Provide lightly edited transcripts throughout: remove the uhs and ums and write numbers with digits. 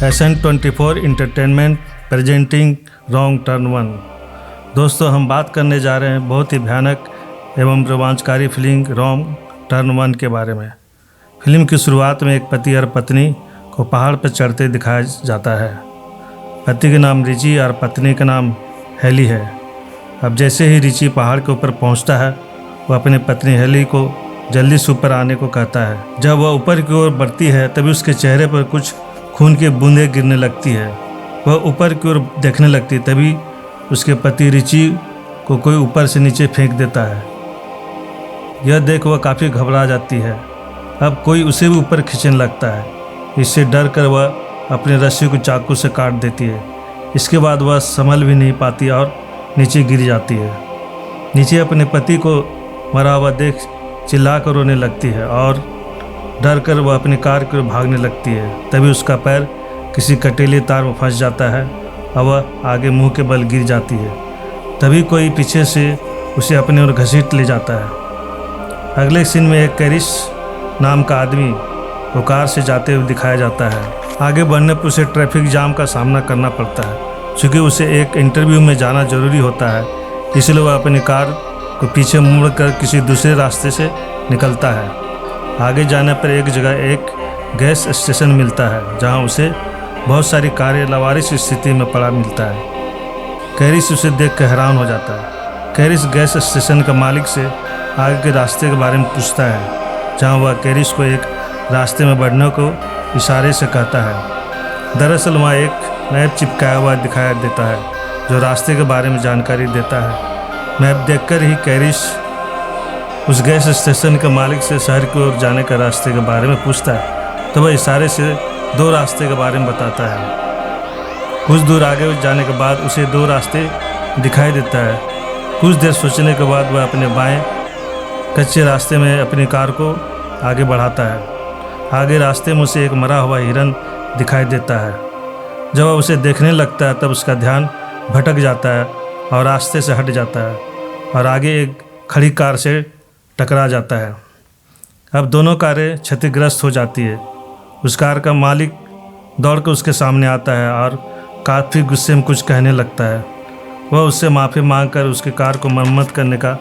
SN24 entertainment presenting wrong turn 1। दोस्तों, हम बात करने जा रहे हैं बहुत ही भयानक एवं रोमांचकारी फिल्म रॉन्ग टर्न 1 के बारे में। फिल्म की शुरुआत में एक पति और पत्नी को पहाड़ पर चढ़ते दिखाया जाता है। पति का नाम रिची और पत्नी का नाम हेली है। अब जैसे ही रिची पहाड़ के ऊपर पहुंचता है, वह अपनी पत्नी हेली को जल्दी से ऊपर आने को कहता है। जब वह ऊपर की ओर बढ़ती है तभी उसके चेहरे पर कुछ खून की बूंदें गिरने लगती है। वह ऊपर की ओर देखने लगती है, तभी उसके पति रिची को कोई ऊपर से नीचे फेंक देता है। यह देख वह काफ़ी घबरा जाती है। अब कोई उसे भी ऊपर खींचने लगता है। इससे डर कर वह अपनी रस्सी को चाकू से काट देती है। इसके बाद वह संभल भी नहीं पाती और नीचे गिर जाती है। नीचे अपने पति को मरा हुआ देख चिल्ला कर रोने लगती है और डर कर वह अपनी कार की ओर भागने लगती है। तभी उसका पैर किसी कटीले तार में फंस जाता है और वह आगे मुंह के बल गिर जाती है। तभी कोई पीछे से उसे अपनी ओर घसीट ले जाता है। अगले सीन में एक कैरिस नाम का आदमी वो कार से जाते हुए दिखाया जाता है। आगे बढ़ने पर उसे ट्रैफिक जाम का सामना करना पड़ता है। चूँकि उसे एक इंटरव्यू में जाना जरूरी होता है, इसलिए वह अपनी कार को पीछे मुड़कर किसी दूसरे रास्ते से निकलता है। आगे जाने पर एक जगह एक गैस स्टेशन मिलता है, जहां उसे बहुत सारी कारें लावारिस स्थिति में पड़ा मिलता है। कैरिस उसे देख कर हैरान हो जाता है। कैरिस गैस स्टेशन के मालिक से आगे के रास्ते के बारे में पूछता है, जहां वह कैरिस को एक रास्ते में बढ़ने को इशारे से कहता है। दरअसल वहाँ एक मैप चिपकाया हुआ दिखाया देता है, जो रास्ते के बारे में जानकारी देता है। मैप देखकर ही कैरिस उस गैस स्टेशन के मालिक से शहर की ओर जाने के रास्ते के बारे में पूछता है। तो वह इशारे से दो रास्ते के बारे में बताता है। कुछ दूर आगे जाने के बाद उसे दो रास्ते दिखाई देता है। कुछ देर सोचने के बाद वह अपने बाएं कच्चे रास्ते में अपनी कार को आगे बढ़ाता है। आगे रास्ते में उसे एक मरा हुआ हिरन दिखाई देता है। जब वह उसे देखने लगता है तब उसका ध्यान भटक जाता है और रास्ते से हट जाता है और आगे एक खड़ी कार से टकरा जाता है। अब दोनों कारें क्षतिग्रस्त हो जाती है। उस कार का मालिक दौड़कर उसके सामने आता है और काफ़ी गुस्से में कुछ कहने लगता है। वह उससे माफ़ी मांगकर उसकी कार को मरम्मत करने का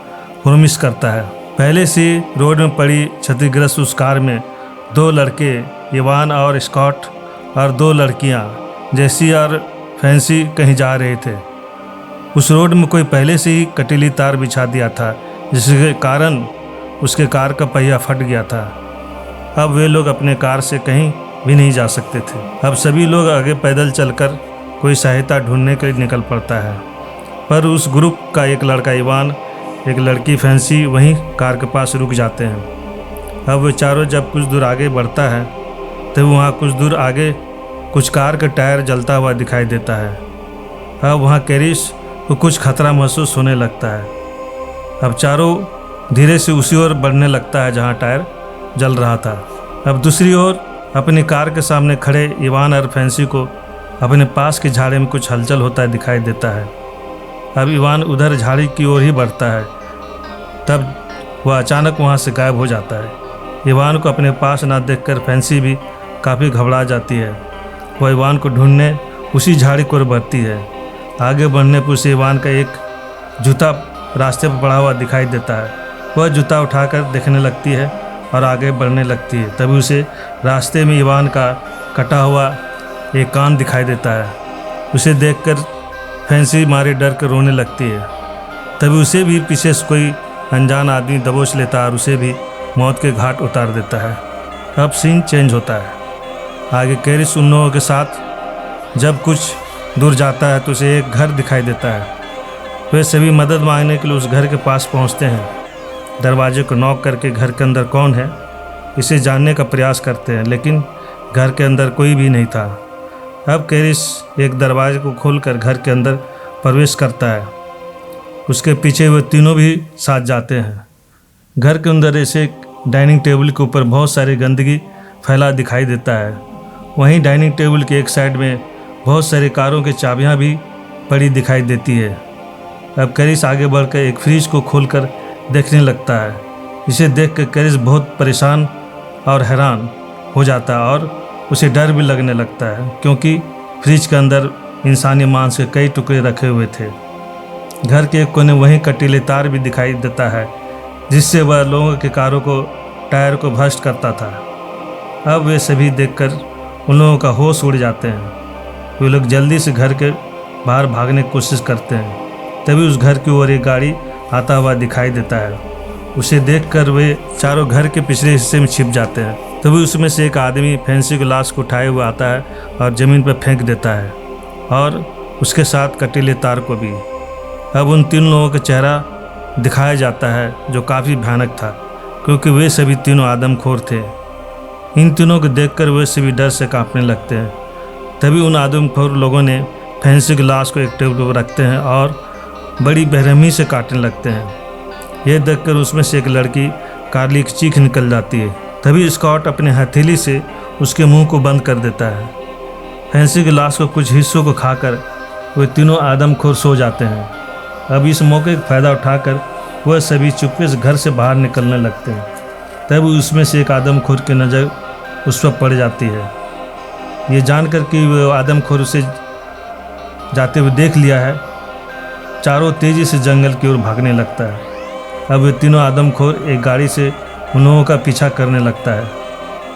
प्रॉमिस करता है। पहले से रोड में पड़ी क्षतिग्रस्त उस कार में दो लड़के इवान और स्कॉट और दो लड़कियां जेसी और फैंसी कहीं जा रहे थे। उस रोड में कोई पहले से ही कटीली तार बिछा दिया था, जिसके कारण उसके कार का पहिया फट गया था। अब वे लोग अपने कार से कहीं भी नहीं जा सकते थे। अब सभी लोग आगे पैदल चलकर कोई सहायता ढूंढने के लिए निकल पड़ता है। पर उस ग्रुप का एक लड़का इवान, एक लड़की फैंसी वहीं कार के पास रुक जाते हैं। अब वे चारों जब कुछ दूर आगे बढ़ता है तब वहाँ कुछ दूर आगे कुछ कार का टायर जलता हुआ दिखाई देता है। अब वहाँ कैरिस को कुछ खतरा महसूस होने लगता है। अब चारों धीरे से उसी ओर बढ़ने लगता है जहाँ टायर जल रहा था। अब दूसरी ओर अपनी कार के सामने खड़े इवान और फैंसी को अपने पास के झाड़ी में कुछ हलचल होता है दिखाई देता है। अब इवान उधर झाड़ी की ओर ही बढ़ता है, तब वह अचानक वहाँ से गायब हो जाता है। इवान को अपने पास ना देखकर फैंसी भी काफ़ी घबरा जाती है। वह इवान को ढूंढने उसी झाड़ी की ओर बढ़ती है। आगे बढ़ने पर उसे इवान का एक जूता रास्ते पर पड़ा हुआ दिखाई देता है। वह जूता उठाकर देखने लगती है और आगे बढ़ने लगती है। तभी उसे रास्ते में इवान का कटा हुआ एक कान दिखाई देता है। उसे देखकर फैंसी मारे डर कर रोने लगती है। तभी उसे भी पीछे से कोई अनजान आदमी दबोच लेता है और उसे भी मौत के घाट उतार देता है। अब सीन चेंज होता है। आगे कैरिस उन लोगों के साथ जब कुछ दूर जाता है तो उसे एक घर दिखाई देता है। वे सभी मदद मांगने के लिए उस घर के पास पहुंचते हैं। दरवाजे को नॉक करके घर के अंदर कौन है इसे जानने का प्रयास करते हैं, लेकिन घर के अंदर कोई भी नहीं था। अब कैरिस एक दरवाजे को खोलकर घर के अंदर प्रवेश करता है। उसके पीछे वे तीनों भी साथ जाते हैं। घर के अंदर ऐसे डाइनिंग टेबल के ऊपर बहुत सारी गंदगी फैला दिखाई देता है। वहीं डाइनिंग टेबल के एक साइड में बहुत सारी कारों की चाबियां भी पड़ी दिखाई देती है। अब कैरिस आगे बढ़कर एक फ्रिज को खोलकर देखने लगता है। इसे देखकर कैरिस बहुत परेशान और हैरान हो जाता है और उसे डर भी लगने लगता है, क्योंकि फ्रिज के अंदर इंसानी मांस के कई टुकड़े रखे हुए थे। घर के एक कोने वहीं कटीले तार भी दिखाई देता है, जिससे वह लोगों के कारों को टायर को भ्रष्ट करता था। अब वे सभी देखकर उन लोगों का होश उड़ जाते हैं। वे लोग जल्दी से घर के बाहर भागने की कोशिश करते हैं। तभी उस घर की ओर एक गाड़ी आता हुआ दिखाई देता है। उसे देखकर वे चारों घर के पिछले हिस्से में छिप जाते हैं। तभी उसमें से एक आदमी फैंसी की लाश को उठाए हुए आता है और ज़मीन पर फेंक देता है, और उसके साथ कटीले तार को भी। अब उन तीन लोगों का चेहरा दिखाया जाता है, जो काफ़ी भयानक था, क्योंकि वे सभी तीनों आदमखोर थे। इन तीनों को देखकर वे सभी डर से कांपने लगते हैं। तभी उन आदमखोर लोगों ने फैंसी की लाश को एक टेबल पर रखते हैं और बड़ी बेरहमी से काटने लगते हैं। यह देखकर उसमें से एक लड़की कार्ली की चीख निकल जाती है। तभी स्कॉट अपने हथेली से उसके मुंह को बंद कर देता है। फैंसी की लाश को कुछ हिस्सों को खाकर वे तीनों आदमखोर सो जाते हैं। अब इस मौके का फ़ायदा उठाकर वह सभी चुपके से घर से बाहर निकलने लगते हैं। तभी उसमें से एक आदमखोर की नज़र उस पर पड़ जाती है। ये जानकर कि वह आदमखोर उसे जाते हुए देख लिया है, चारों तेज़ी से जंगल की ओर भागने लगता है। अब वे तीनों आदमखोर एक गाड़ी से उन लोगों का पीछा करने लगता है।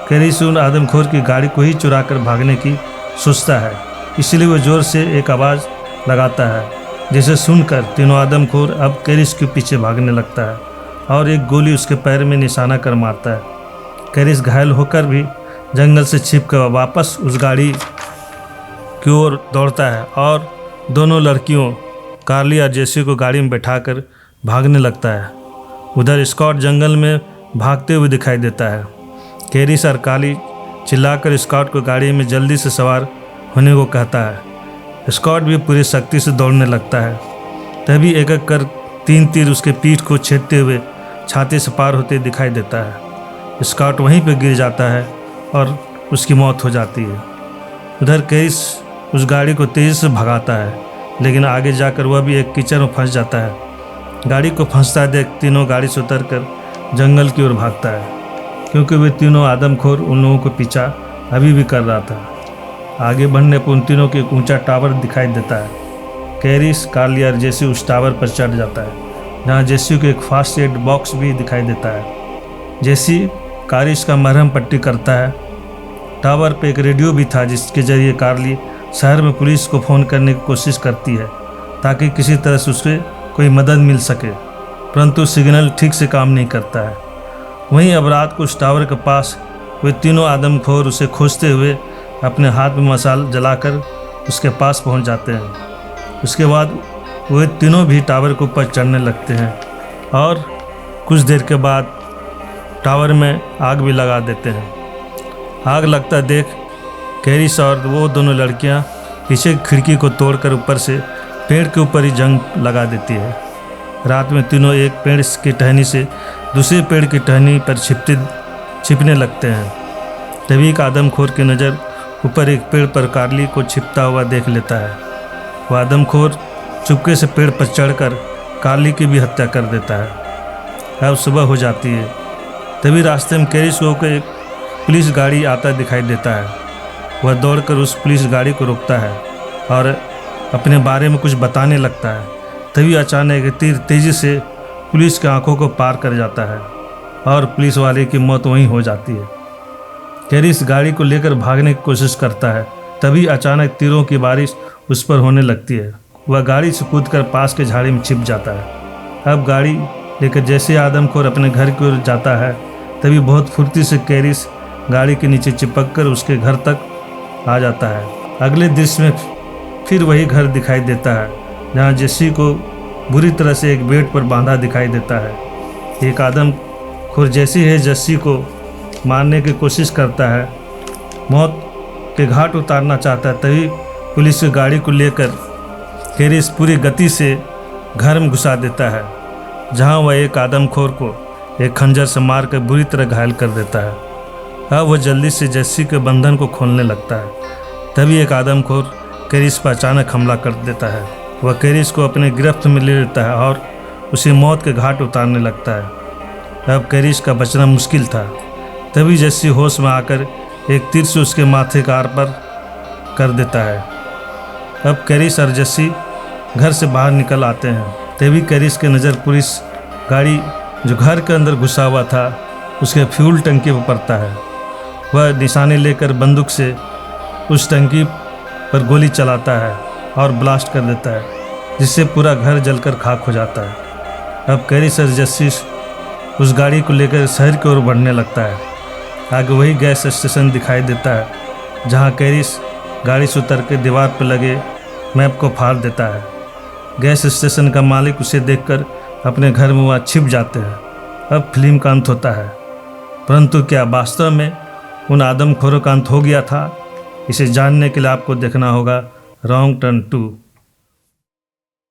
कैरिस उन आदमखोर की गाड़ी को ही चुरा कर भागने की सोचता है, इसलिए वह ज़ोर से एक आवाज़ लगाता है, जिसे सुनकर तीनों आदमखोर अब कैरिस के पीछे भागने लगता है और एक गोली उसके पैर में निशाना कर मारता है। कैरिस घायल होकर भी जंगल से छिपकर वापस उस गाड़ी की ओर दौड़ता है और दोनों लड़कियों कार्ली और जेसी को गाड़ी में बैठाकर भागने लगता है। उधर स्कॉट जंगल में भागते हुए दिखाई देता है। कैरिस और कार्ली चिल्लाकर स्कॉट को गाड़ी में जल्दी से सवार होने को कहता है। स्कॉट भी पूरी शक्ति से दौड़ने लगता है। तभी एक एक कर 3 तीर उसके पीठ को छेदते हुए छाती से पार होते दिखाई देता है। स्कॉट वहीं पर गिर जाता है और उसकी मौत हो जाती है। उधर कैरिस उस गाड़ी को तेज़ी से भगाता है, लेकिन आगे जाकर वह भी एक कीचड़ में फंस जाता है। गाड़ी को फंसता देख तीनों गाड़ी से उतरकर जंगल की ओर भागता है, क्योंकि वे तीनों आदमखोर उन लोगों को पीछा अभी भी कर रहा था। आगे बढ़ने पर उन तीनों के एक ऊंचा टावर दिखाई देता है। कैरिस, कार्ली और जेसी उस टावर पर चढ़ जाता है, जहां जेसी को एक फास्ट एड बॉक्स भी दिखाई देता है। जेसी कैरिस का मरहम पट्टी करता है। टावर पर एक रेडियो भी था, जिसके जरिए कार्ली शहर में पुलिस को फ़ोन करने की कोशिश करती है, ताकि किसी तरह से उससे कोई मदद मिल सके, परंतु सिग्नल ठीक से काम नहीं करता है। वहीं अब रात को उस टावर के पास वे तीनों आदमखोर उसे खोजते हुए अपने हाथ में मशाल जलाकर उसके पास पहुंच जाते हैं। उसके बाद वे तीनों भी टावर के ऊपर चढ़ने लगते हैं और कुछ देर के बाद टावर में आग भी लगा देते हैं। आग लगता देख कैरिस और वो दोनों लड़कियां पीछे की खिड़की को तोड़कर ऊपर से पेड़ के ऊपर ही जंग लगा देती है। रात में तीनों एक पेड़ की टहनी से दूसरे पेड़ की टहनी पर छिपने लगते हैं। तभी एक आदमखोर की नज़र ऊपर एक पेड़ पर कार्ली को छिपता हुआ देख लेता है। वह आदमखोर चुपके से पेड़ पर चढ़कर कार्ली की भी हत्या कर देता है। अब सुबह हो जाती है। तभी रास्ते में कैरिस को एक पुलिस गाड़ी आता दिखाई देता है। वह दौड़कर उस पुलिस गाड़ी को रोकता है और अपने बारे में कुछ बताने लगता है। तभी अचानक एक तीर तेज़ी से पुलिस की आंखों को पार कर जाता है और पुलिस वाले की मौत वहीं हो जाती है। कैरिस गाड़ी को लेकर भागने की कोशिश करता है। तभी अचानक तीरों की बारिश उस पर होने लगती है। वह गाड़ी से कूदकर पास के झाड़ी में छिप जाता है। अब गाड़ी लेकर जैसे आदमखोर अपने घर की ओर जाता है, तभी बहुत फुर्ती से कैरिस गाड़ी के नीचे चिपककर उसके घर तक आ जाता है। अगले दृश्य में फिर वही घर दिखाई देता है, जहाँ जेसी को बुरी तरह से एक बेड पर बांधा दिखाई देता है। एक आदमखोर जैसी है जेसी को मारने की कोशिश करता है, मौत के घाट उतारना चाहता है। तभी पुलिस की गाड़ी को लेकर कैरिस पूरी गति से घर में घुसा देता है, जहाँ वह एक आदमखोर को एक खंजर से मारकर बुरी तरह घायल कर देता है। अब वह जल्दी से जेसी के बंधन को खोलने लगता है। तभी एक आदमखोर कैरिस पर अचानक हमला कर देता है। वह कैरिस को अपने गिरफ्त में ले लेता है और उसे मौत के घाट उतारने लगता है। अब कैरिस का बचना मुश्किल था। तभी जेसी होश में आकर एक तीर से उसके माथे का आर पार कर देता है। अब कैरिस और जस्सी घर से बाहर निकल आते हैं। तभी कैरिस की नज़र पुलिस गाड़ी जो घर के अंदर घुसा हुआ था उसके फ्यूल टंकी पर पड़ता है। वह निशाने लेकर बंदूक से उस टंकी पर गोली चलाता है और ब्लास्ट कर देता है, जिससे पूरा घर जलकर खाक हो जाता है। अब कैरिस और जस्सी उस गाड़ी को लेकर शहर की ओर बढ़ने लगता है। आगे वही गैस स्टेशन दिखाई देता है जहां कैरिस गाड़ी से उतर के दीवार पर लगे मैप को फाड़ देता है। गैस स्टेशन का मालिक उसे देखकर अपने घर में वहाँ छिप जाते हैं। अब फिल्म का अंत होता है, परंतु क्या वास्तव में उन आदमखोरों का अंत हो गया था? इसे जानने के लिए आपको देखना होगा रॉन्ग टर्न 2।